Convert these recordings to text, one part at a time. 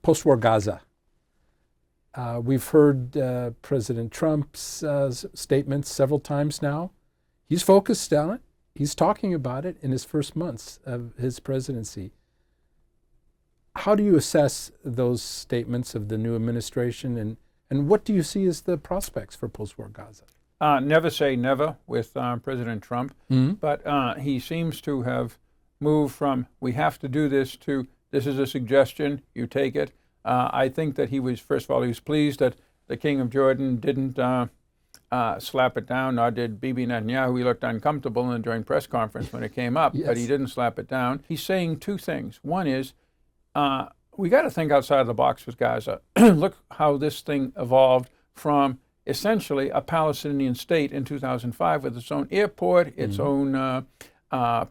post-war Gaza. We've heard President Trump's statements several times now. He's focused on it. He's talking about it in his first months of his presidency. How do you assess those statements of the new administration, and what do you see as the prospects for post-war Gaza? Never say never with President Trump, but he seems to have moved from we have to do this to this is a suggestion, you take it. I think that he was, first of all, he was pleased that the King of Jordan didn't slap it down, nor did Bibi Netanyahu. He looked uncomfortable in the joint press conference when it came up, but he didn't slap it down. He's saying two things. One is, we got to think outside the box with Gaza. Look how this thing evolved from essentially a Palestinian state in 2005 with its own airport, its own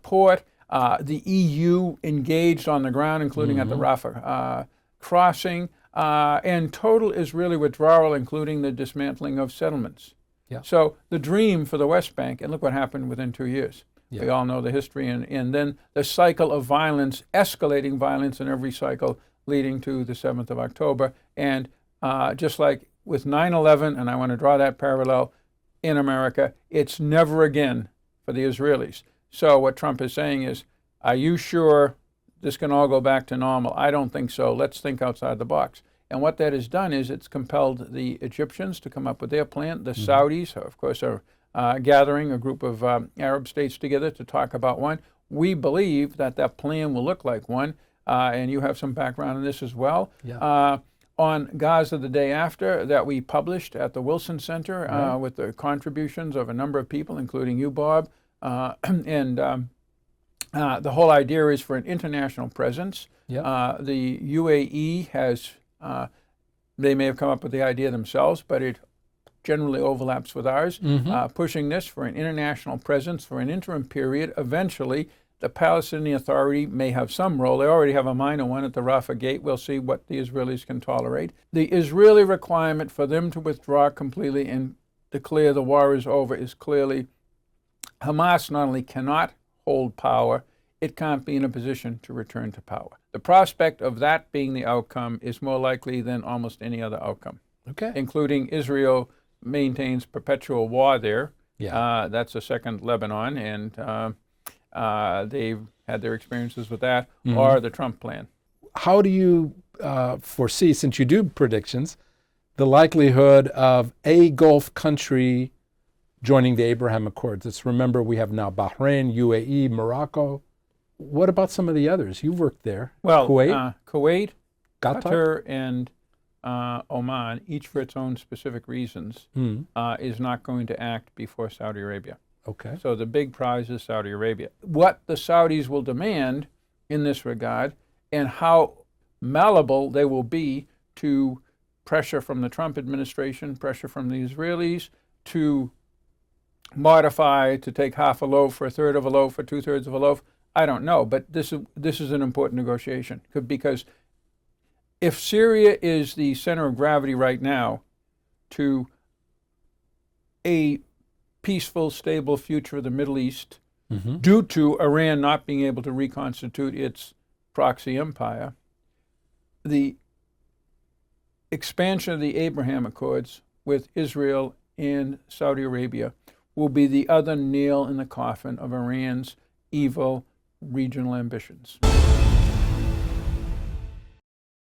port. The EU engaged on the ground, including at the Rafah crossing, and total Israeli withdrawal, including the dismantling of settlements. So the dream for the West Bank, and look what happened within 2 years. We all know the history, and then the cycle of violence, escalating violence in every cycle, leading to the 7th of October. And just like with 9/11, and I want to draw that parallel in America, it's never again for the Israelis. So what Trump is saying is, are you sure this can all go back to normal? I don't think so. Let's think outside the box. And what that has done is it's compelled the Egyptians to come up with their plan. The Saudis, of course, are gathering a group of Arab states together to talk about one. We believe that that plan will look like one, and you have some background in this as well. On Gaza the day after that we published at the Wilson Center with the contributions of a number of people, including you, Bob, and the whole idea is for an international presence. The UAE has, they may have come up with the idea themselves, but it generally overlaps with ours, pushing this for an international presence for an interim period. Eventually, the Palestinian Authority may have some role. They already have a minor one at the Rafah gate. We'll see what the Israelis can tolerate. The Israeli requirement for them to withdraw completely and declare the war is over is clearly Hamas not only cannot hold power, it can't be in a position to return to power. The prospect of that being the outcome is more likely than almost any other outcome, including Israel maintains perpetual war there. That's a second Lebanon, and they've had their experiences with that, or the Trump plan. How do you foresee, since you do predictions, the likelihood of a Gulf country joining the Abraham Accords? Let's remember we have now Bahrain, UAE, Morocco. What about some of the others? You worked there. Well, Kuwait, Qatar, and Oman, each for its own specific reasons, is not going to act before Saudi Arabia. So the big prize is Saudi Arabia. What the Saudis will demand in this regard, and how malleable they will be to pressure from the Trump administration, pressure from the Israelis, to modify, to take half a loaf for a third of a loaf or 2/3 of a loaf, I don't know. But this is an important negotiation, because if Syria is the center of gravity right now to a peaceful, stable future of the Middle East, due to Iran not being able to reconstitute its proxy empire, the expansion of the Abraham Accords with Israel and Saudi Arabia will be the other nail in the coffin of Iran's evil regional ambitions.